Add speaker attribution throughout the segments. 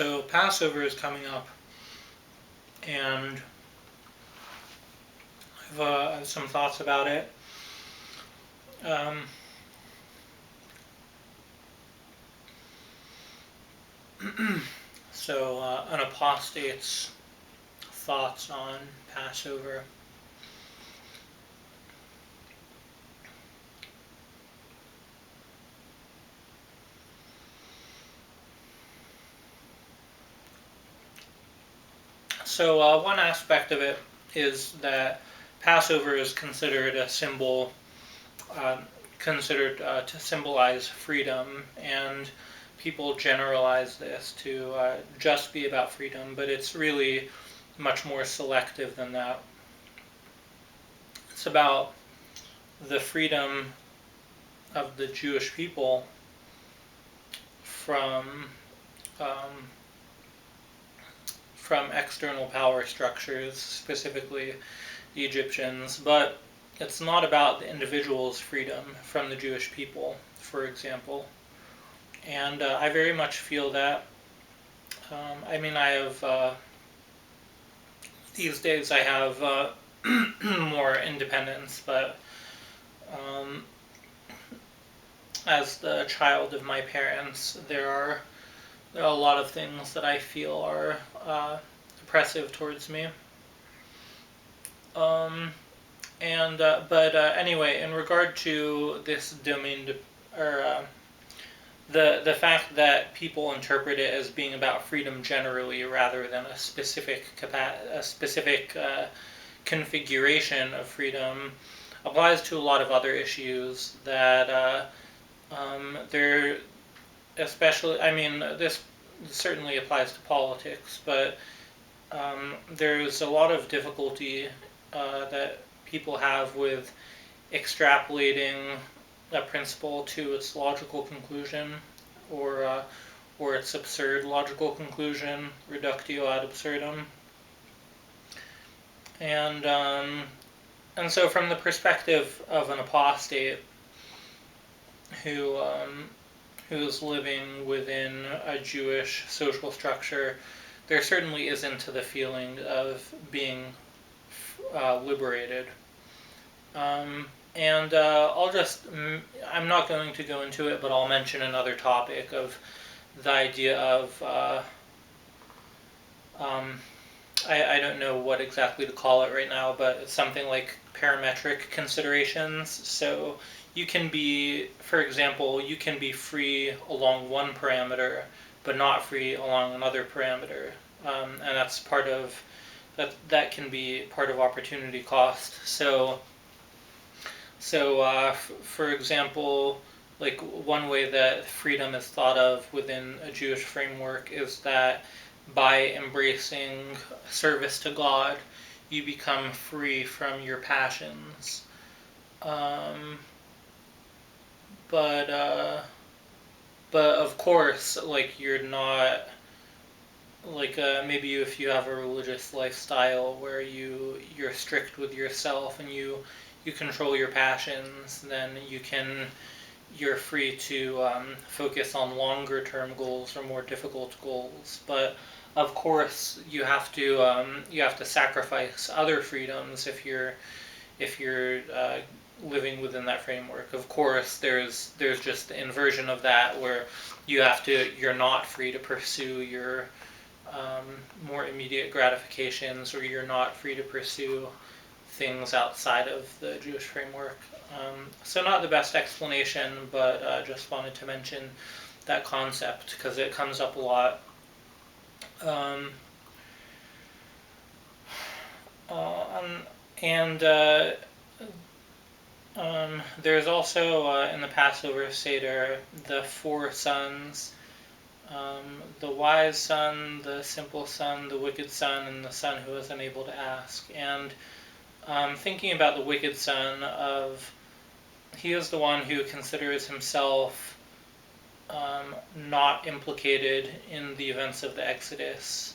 Speaker 1: So Passover is coming up, and I have some thoughts about it. Um, an apostate's thoughts on Passover. So one aspect of it is that Passover is considered a symbol, to symbolize freedom, and people generalize this to just be about freedom, but it's really much more selective than that. It's about the freedom of the Jewish people from um, from external power structures, specifically the Egyptians, but it's not about the individual's freedom from the Jewish people, for example. And I very much feel that. I have, these days I have more independence, but um, as the child of my parents, there are a lot of things that I feel are oppressive towards me. Anyway, in regard to this domain, or the fact that people interpret it as being about freedom generally rather than a specific configuration of freedom applies to a lot of other issues that they're especially. This certainly applies to politics, but there's a lot of difficulty that people have with extrapolating a principle to its logical conclusion, or its absurd logical conclusion, reductio ad absurdum. And so from the perspective of an apostate who's living within a Jewish social structure, there certainly isn't the feeling of being liberated. I'm not going to go into it, but I'll mention another topic of the idea of, I don't know what exactly to call it right now, but it's something like parametric considerations. So you can be, for example, you can be free along one parameter, but not free along another parameter. And that's part of, that can be part of opportunity cost. For example, like one way that freedom is thought of within a Jewish framework is that by embracing service to God, you become free from your passions. But of course, like you're not like maybe if you have a religious lifestyle where you're strict with yourself and you control your passions, then you're free to focus on longer term goals or more difficult goals. But of course, you have to sacrifice other freedoms if you're living within that framework. Of course, there's just the inversion of that where you're not free to pursue your more immediate gratifications, or you're not free to pursue things outside of the Jewish framework. So not the best explanation, but just wanted to mention that concept because it comes up a lot. There's also in the Passover Seder the four sons, the wise son, the simple son, the wicked son, and the son who is unable to ask. And thinking about the wicked son, he is the one who considers himself not implicated in the events of the Exodus,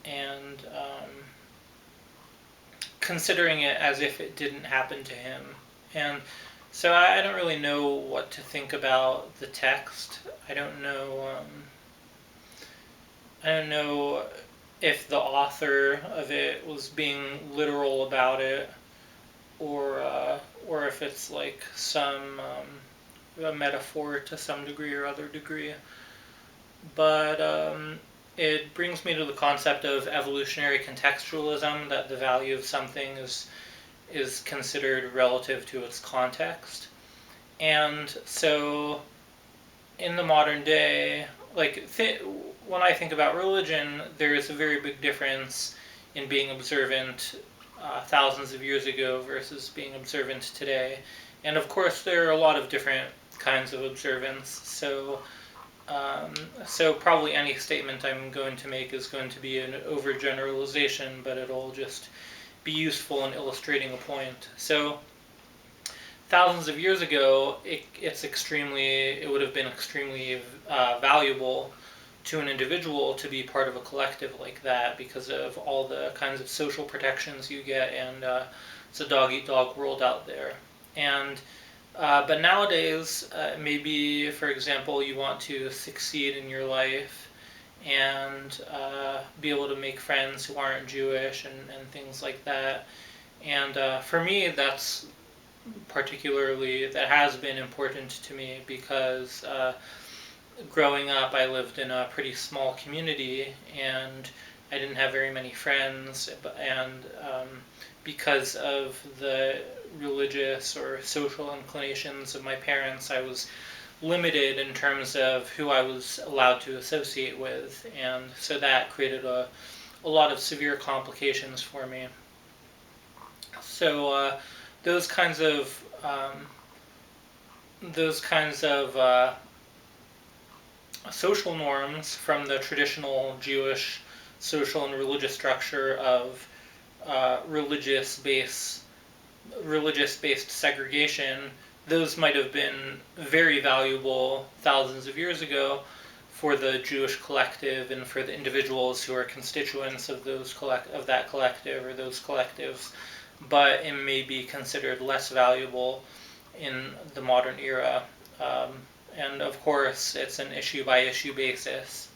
Speaker 1: and considering it as if it didn't happen to him. And so I don't really know what to think about the text. I don't know. I don't know if the author of it was being literal about it, or if it's like some a metaphor to some degree or other degree. But it brings me to the concept of evolutionary contextualism, that the value of something is considered relative to its context. And so in the modern day, like when I think about religion, there is a very big difference in being observant thousands of years ago versus being observant today. And of course, there are a lot of different kinds of observance. Um, so probably any statement I'm going to make is going to be an overgeneralization, but it'll just be useful in illustrating a point. So thousands of years ago, it would have been extremely valuable to an individual to be part of a collective like that because of all the kinds of social protections you get, and it's a dog eat dog world out there. And but nowadays, maybe for example, you want to succeed in your life and be able to make friends who aren't Jewish and things like that. And for me, that has been important to me because growing up, I lived in a pretty small community and I didn't have very many friends, and because of the religious or social inclinations of my parents, I was limited in terms of who I was allowed to associate with, and so that created a lot of severe complications for me. So those kinds of um, those kinds of social norms from the traditional Jewish social and religious structure of uh, religious base religious based segregation, those might have been very valuable thousands of years ago for the Jewish collective and for the individuals who are constituents of of that collective or those collectives, but it may be considered less valuable in the modern era. Um, and of course, it's an issue by issue basis.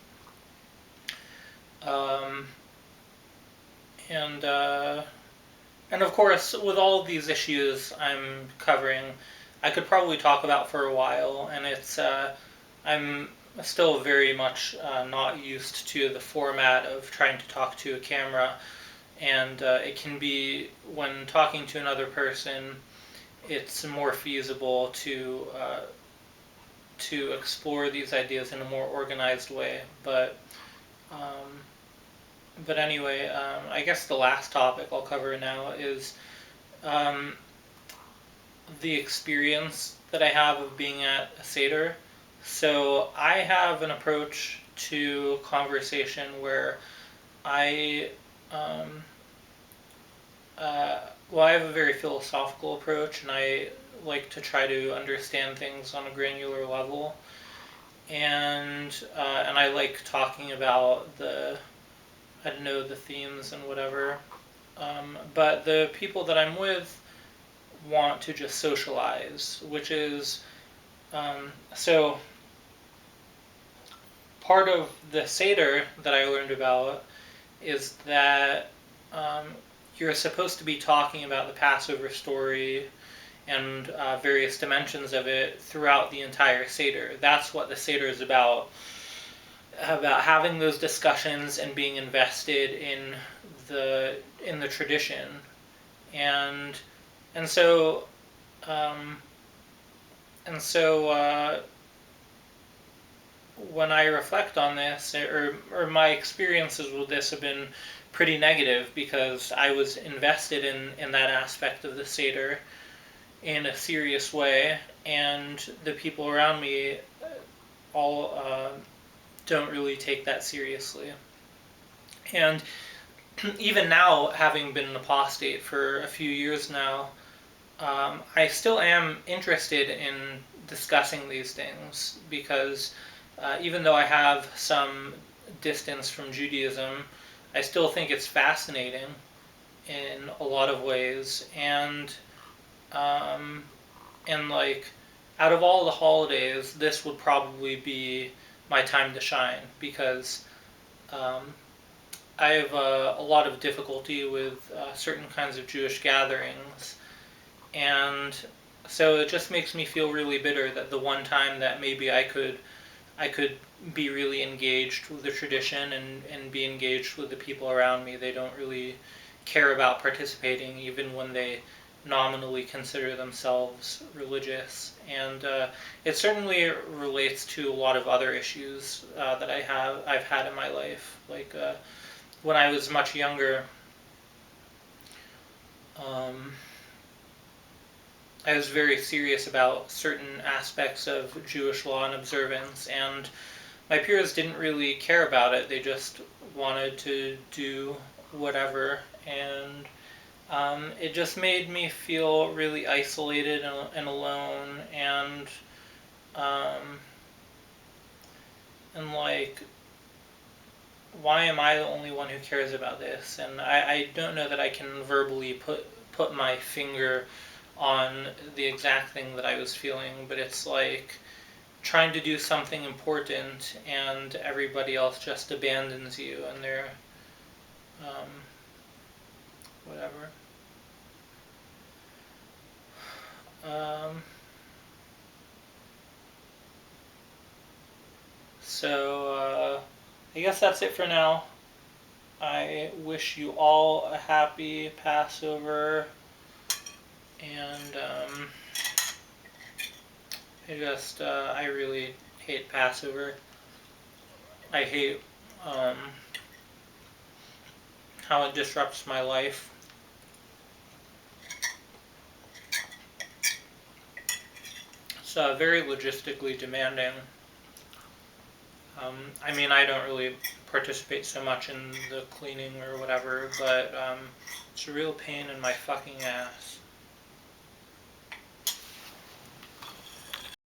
Speaker 1: Um, and And of course, with all of these issues I'm covering, I could probably talk about for a while, and I'm still very much not used to the format of trying to talk to a camera, and it can be, when talking to another person, it's more feasible to explore these ideas in a more organized way. Um, but anyway, I guess the last topic I'll cover now is um, the experience that I have of being at a Seder. So I have an approach to conversation where I, um, well, I have a very philosophical approach, and I like to try to understand things on a granular level, and I like talking about I don't know, the themes and whatever. But the people that I'm with want to just socialize, which is so part of the Seder that I learned about is that um, you're supposed to be talking about the Passover story and various dimensions of it throughout the entire Seder. That's what the Seder is about having those discussions and being invested in the tradition, and and so um, and so when I reflect on this, or my experiences with this have been pretty negative because I was invested in that aspect of the Seder in a serious way, and the people around me all don't really take that seriously. And even now, having been an apostate for a few years now, I still am interested in discussing these things because even though I have some distance from Judaism, I still think it's fascinating in a lot of ways. Um, and like, out of all the holidays, this would probably be my time to shine because I have a lot of difficulty with certain kinds of Jewish gatherings, and so it just makes me feel really bitter that the one time that maybe I could be really engaged with the tradition and be engaged with the people around me, they don't really care about participating, even when they nominally consider themselves religious. And it certainly relates to a lot of other issues that I've had in my life. Like when I was much younger, um, I was very serious about certain aspects of Jewish law and observance, and my peers didn't really care about it. They just wanted to do whatever, and it just made me feel really isolated and alone, um, and like, why am I the only one who cares about this? And I don't know that I can verbally put my finger on the exact thing that I was feeling, but it's like trying to do something important and everybody else just abandons you and they're um, whatever. Um, so I guess that's it for now. I wish you all a happy Passover, and I really hate Passover. I hate um, how it disrupts my life. It's very logistically demanding. I mean, I don't really participate so much in the cleaning or whatever, but it's a real pain in my fucking ass.